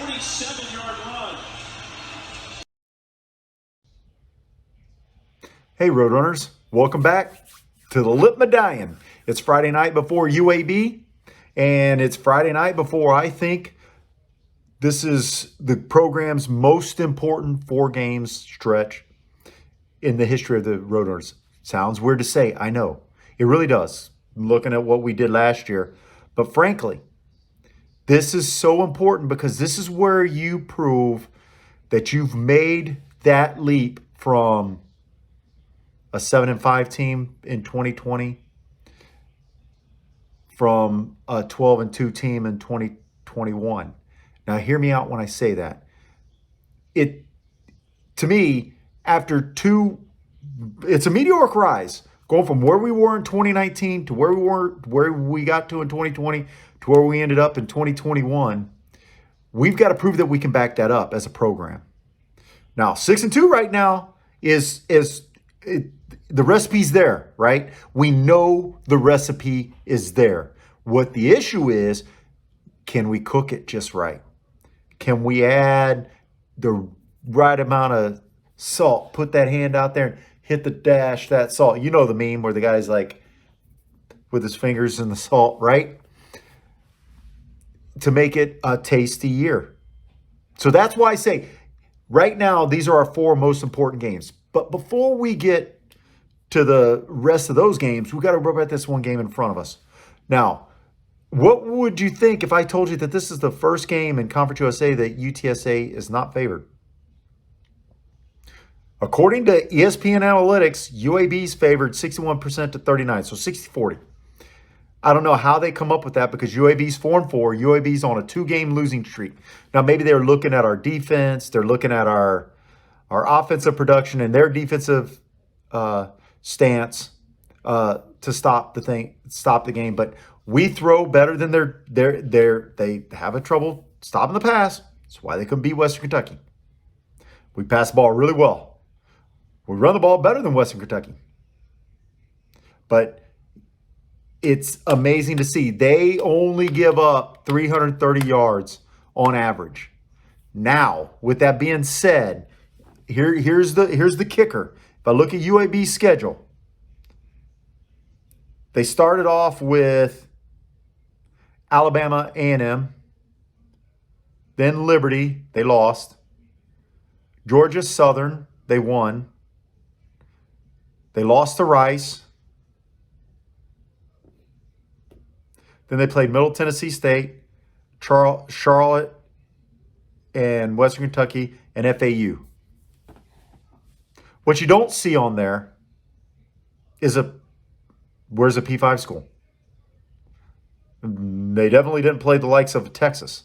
47-yard run. Hey, Roadrunners. Welcome back to the Lip Medallion. It's Friday night before UAB, and it's Friday night before I think this is the program's most important 4-game stretch in the history of the Roadrunners. Sounds weird to say, I know. It really does, looking at what we did last year. But frankly, this is so important because this is where you prove that you've made that leap from a 7-5 team in 2020, from a 12-2 team in 2021. Now, hear me out when I say that. To me, it's a meteoric rise, going from where we were in 2019 to where we got to in 2020 to where we ended up in 2021. We've got to prove that we can back that up as a program. Now, 6-2 right now the recipe's there, right? We know the recipe is there. What the issue is, can we cook it just right? Can we add the right amount of salt? Put that hand out there and hit the dash, that salt. You know the meme where the guy's like with his fingers in the salt, right? To make it a tasty year. So that's why I say right now, these are our 4 most important games. But before we get to the rest of those games, we got to worry about this one game in front of us. Now, what would you think if I told you that this is the first game in Conference USA that UTSA is not favored? According to ESPN Analytics, UAB's favored 61% to 39, so 60-40. I don't know how they come up with that because UAB's 4-4. UAB's on a 2-game losing streak. Now, maybe they're looking at our defense. They're looking at our offensive production and their defensive stance to stop the game. But we throw better than they have a trouble stopping the pass. That's why they couldn't beat Western Kentucky. We pass the ball really well. We run the ball better than Western Kentucky. But it's amazing to see. They only give up 330 yards on average. Now, with that being said, here's the kicker. If I look at UAB's schedule, they started off with Alabama A&M, then Liberty, they lost. Georgia Southern, they won. They lost to Rice. Then they played Middle Tennessee State, Charlotte, and Western Kentucky, and FAU. What you don't see on there is where's a P5 school? They definitely didn't play the likes of Texas,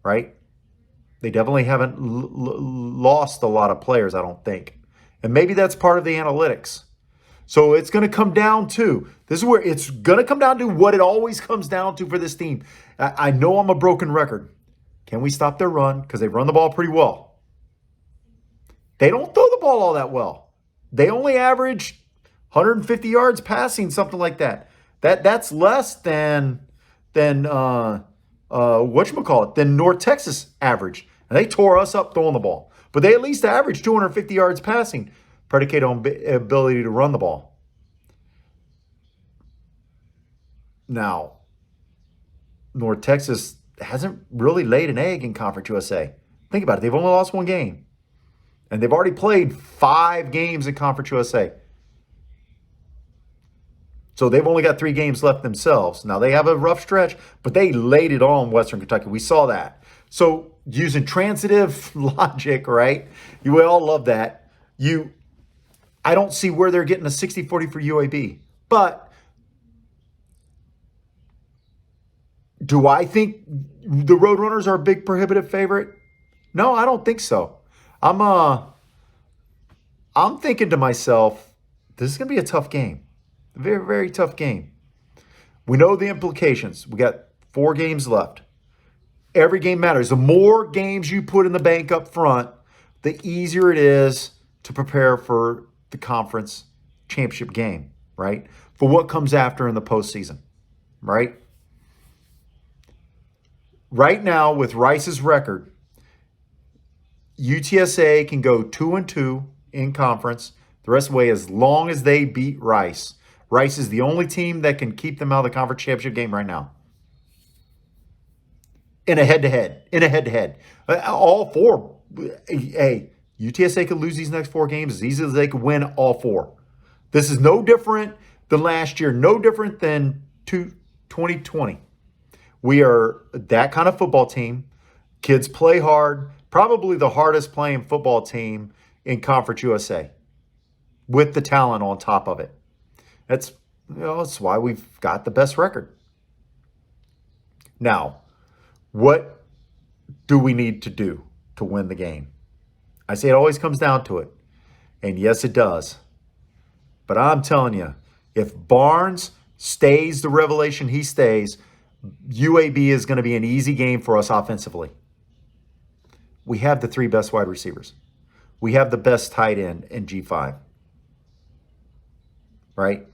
right? They definitely haven't lost a lot of players, I don't think. And maybe that's part of the analytics. So it's going to come down to, this is where it's going to come down to what it always comes down to for this team. I know I'm a broken record. Can we stop their run? Because they run the ball pretty well. They don't throw the ball all that well. They only average 150 yards passing, something like that. That's less than whatchamacallit, than North Texas average. And they tore us up throwing the ball. But they at least average 250 yards passing, predicated on ability to run the ball. Now, North Texas hasn't really laid an egg in Conference USA. Think about it. They've only lost 1 game. And they've already played 5 games in Conference USA. So they've only got 3 games left themselves. Now, they have a rough stretch, but they laid it on Western Kentucky. We saw that. So using transitive logic, right? You all love that. I don't see where they're getting a 60-40 for UAB. But do I think the Roadrunners are a big prohibitive favorite? No, I don't think so. I'm thinking to myself, this is going to be a tough game. A very, very tough game. We know the implications. We got 4 games left. Every game matters. The more games you put in the bank up front, the easier it is to prepare for the conference championship game, right? For what comes after in the postseason, right? Right now, with Rice's record, UTSA can go 2-2 in conference the rest of the way as long as they beat Rice. Rice is the only team that can keep them out of the conference championship game right now. In a head-to-head. All four. Hey, UTSA could lose these next 4 games as easily as they could win all 4. This is no different than last year, no different than 2020. We are that kind of football team. Kids play hard, probably the hardest playing football team in Conference USA with the talent on top of it. That's why we've got the best record. Now, what do we need to do to win the game? I say it always comes down to it. And yes, it does. But I'm telling you, if Barnes stays the revelation he stays, UAB is going to be an easy game for us offensively. We have the 3 best wide receivers. We have the best tight end in G5. Right?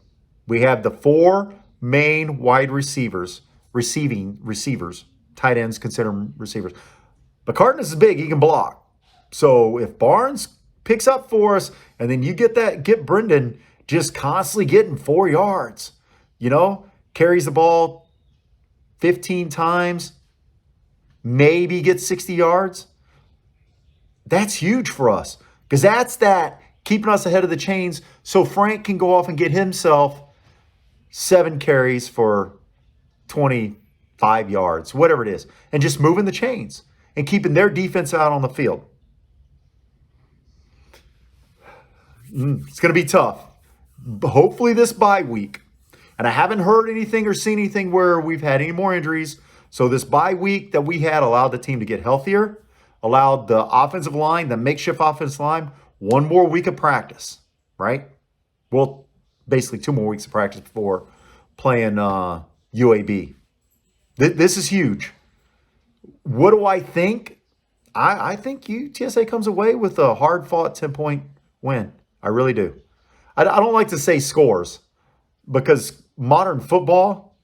We have the 4 main wide receivers, receivers, tight ends consider them receivers. But Cardenas is big, he can block. So if Barnes picks up for us, and then you get Brendan just constantly getting 4 yards, carries the ball 15 times, maybe gets 60 yards. That's huge for us because that's keeping us ahead of the chains so Frank can go off and get himself 7 carries for 25 yards, whatever it is, and just moving the chains and keeping their defense out on the field. It's going to be tough. Hopefully this bye week, and I haven't heard anything or seen anything where we've had any more injuries, so this bye week that we had allowed the team to get healthier, allowed the offensive line, the makeshift offensive line, 1 more week of practice, right? Well, basically 2 more weeks of practice before playing UAB. This is huge. What do I think? I think UTSA comes away with a hard-fought 10-point win. I really do. I don't like to say scores because modern football,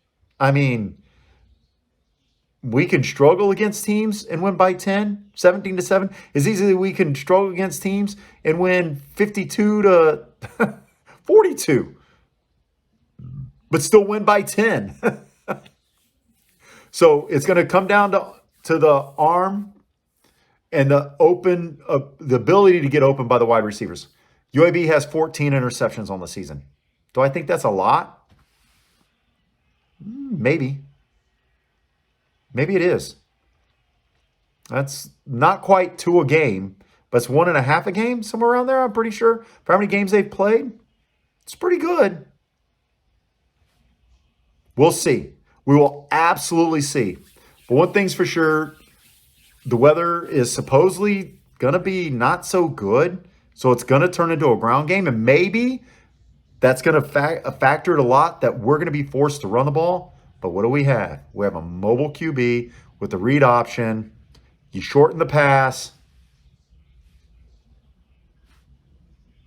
we can struggle against teams and win by 10, 17-7. As easily we can struggle against teams and win 52-42, but still win by 10. So it's going to come down to the arm and the ability to get open by the wide receivers. UAB has 14 interceptions on the season. Do I think that's a lot? Maybe. Maybe it is. That's not quite 2 a game, but it's 1.5 a game, somewhere around there, I'm pretty sure. For how many games they've played, it's pretty good. We'll see. We will absolutely see. But one thing's for sure, the weather is supposedly going to be not so good. So it's going to turn into a ground game, and maybe that's going to factor a lot that we're going to be forced to run the ball. But what do we have? We have a mobile QB with the read option. You shorten the pass.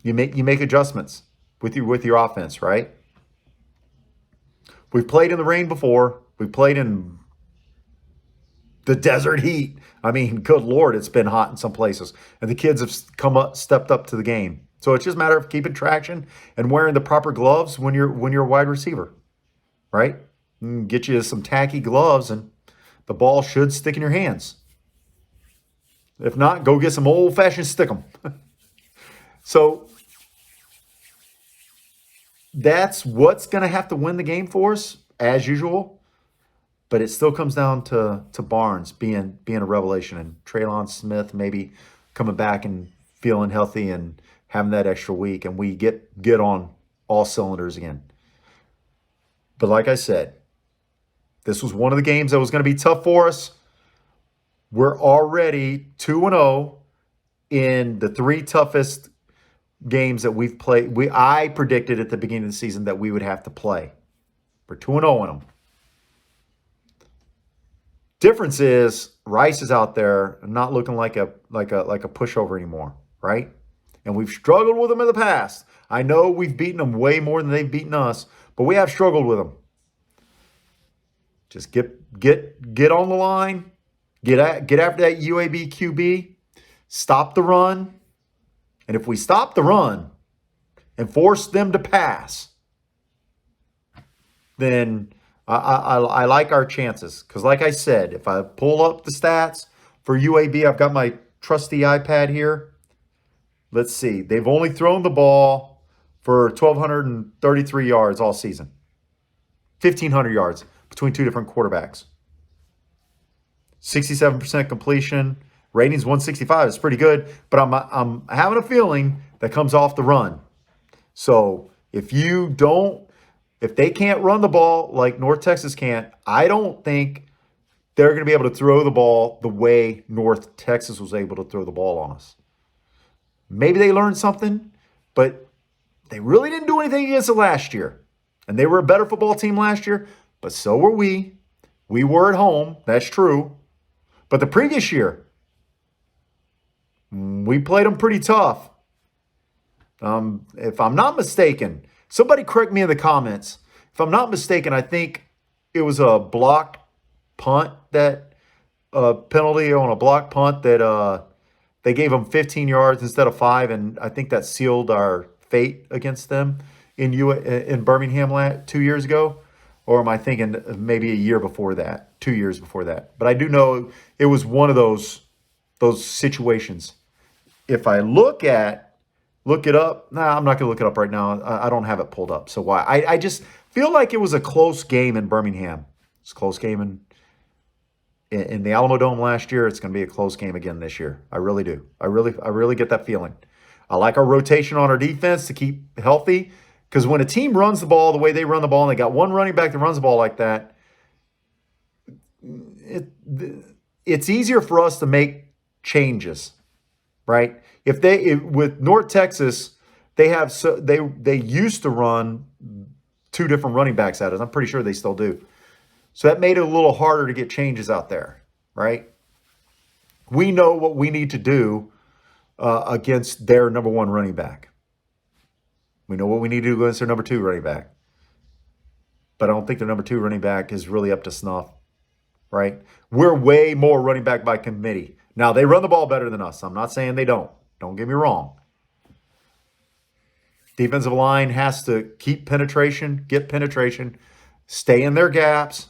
You make adjustments with your offense, right? We've played in the rain before. We've played in the desert heat. Good Lord, it's been hot in some places. And the kids have stepped up to the game. So it's just a matter of keeping traction and wearing the proper gloves when you're a wide receiver, right? Get you some tacky gloves and the ball should stick in your hands. If not, go get some old-fashioned stickum. So that's what's going to have to win the game for us, as usual. But it still comes down to Barnes being a revelation and Traylon Smith maybe coming back and feeling healthy and having that extra week, and we get on all cylinders again. But like I said, this was one of the games that was going to be tough for us. We're already 2-0 in the 3 toughest games that we've played. I predicted at the beginning of the season that we would have to play. We're 2-0 in them. Difference is Rice is out there not looking like a pushover anymore, right? And we've struggled with them in the past. I know we've beaten them way more than they've beaten us, but we have struggled with them. Just get on the line, Get after that UAB QB. Stop the run. And if we stop the run and force them to pass, then I like our chances. Because like I said, if I pull up the stats for UAB, I've got my trusty iPad here. Let's see. They've only thrown the ball for 1,233 yards all season. 1,500 yards between two different quarterbacks. 67% completion. Ratings 165 is pretty good, but I'm having a feeling that comes off the run. So if they can't run the ball like North Texas can't, I don't think they're going to be able to throw the ball the way North Texas was able to throw the ball on us. Maybe they learned something, but they really didn't do anything against it last year. And they were a better football team last year, but so were we. We were at home. That's true. But the previous year, we played them pretty tough. If I'm not mistaken, somebody correct me in the comments. If I'm not mistaken, I think it was a blocked punt penalty on a blocked punt that they gave them 15 yards instead of 5, and I think that sealed our fate against them in Birmingham 2 years ago. Or am I thinking maybe a year before that, 2 years before that? But I do know it was one of those situations. If I look it up. Nah, I'm not going to look it up right now. I don't have it pulled up. So why? I just feel like it was a close game in Birmingham. It's a close game in the Alamo Dome last year. It's going to be a close game again this year. I really do. I really get that feeling. I like our rotation on our defense to keep healthy, because when a team runs the ball the way they run the ball and they got one running back that runs the ball like that, it's easier for us to make changes, right? With North Texas, they used to run two different running backs at us. I'm pretty sure they still do. So that made it a little harder to get changes out there, right? We know what we need to do against their number one running back. We know what we need to do against their number two running back. But I don't think their number two running back is really up to snuff, right? We're way more running back by committee. Now, they run the ball better than us. I'm not saying they don't. Don't get me wrong. Defensive line has to keep penetration, get penetration, stay in their gaps,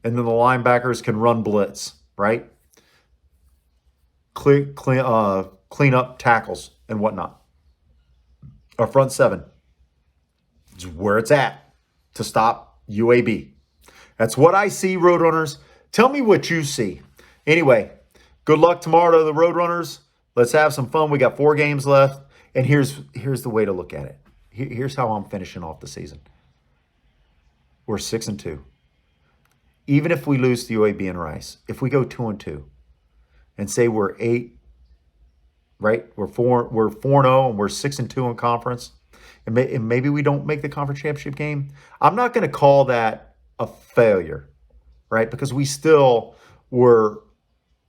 and then the linebackers can run blitz, right? Clean up tackles and whatnot. Our front seven is where it's at to stop UAB. That's what I see, Roadrunners. Tell me what you see. Anyway, good luck tomorrow to the Roadrunners. Let's have some fun. We got 4 games left. And here's the way to look at it. Here's how I'm finishing off the season. We're 6-2. Even if we lose to UAB and Rice, if we go 2-2 and say we're 8, right? We're 4-0 and we're 6-2 in conference, and maybe we don't make the conference championship game. I'm not going to call that a failure, right? Because we still were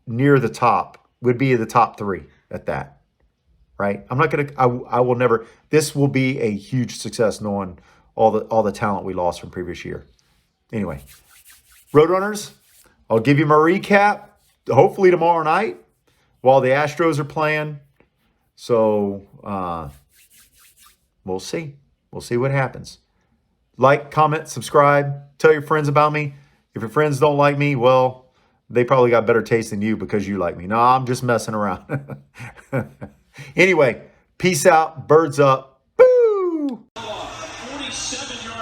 near the top. Would be the top 3 at that, right? I'm not going to. I will never. This will be a huge success, knowing all the talent we lost from previous year. Anyway, Roadrunners, I'll give you my recap. Hopefully tomorrow night, while the Astros are playing. So we'll see. We'll see what happens. Like, comment, subscribe. Tell your friends about me. If your friends don't like me, well, they probably got better taste than you because you like me. No, I'm just messing around. Anyway, peace out. Birds up. Boo! 47-yard